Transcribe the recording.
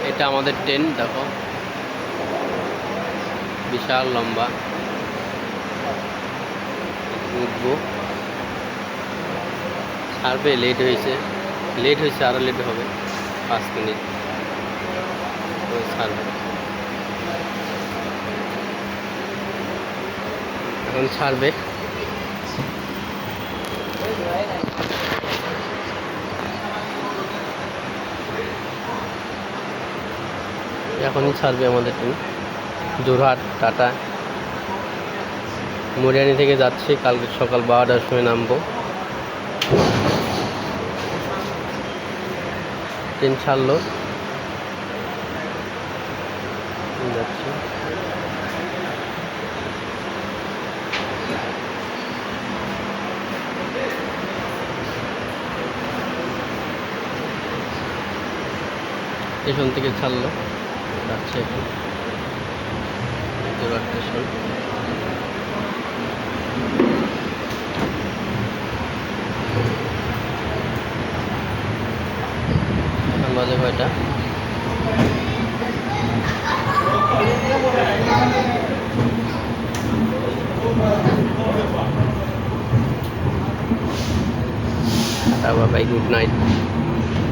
এটা আমাদের ট্রেন, দেখো বিশাল লম্বা। উঠবো, ছাড়বে, লেট হয়েছে আরও লেট হবে 5 মিনিট ছাড়বে। এখন ছাড়বে, এখনই ছাড়বে আমাদের ট্রেন। যোরহাট টাটা মরিয়ানি থেকে যাচ্ছি, কালকে সকাল 12টার সময় নামবো। ট্রেন ছাড়লো, যাচ্ছি। স্টেশন থেকে ছাড়লো, যাচ্ছে এখন যোরহাট স্টেশন। বাজে কয়টা? Bye, good night.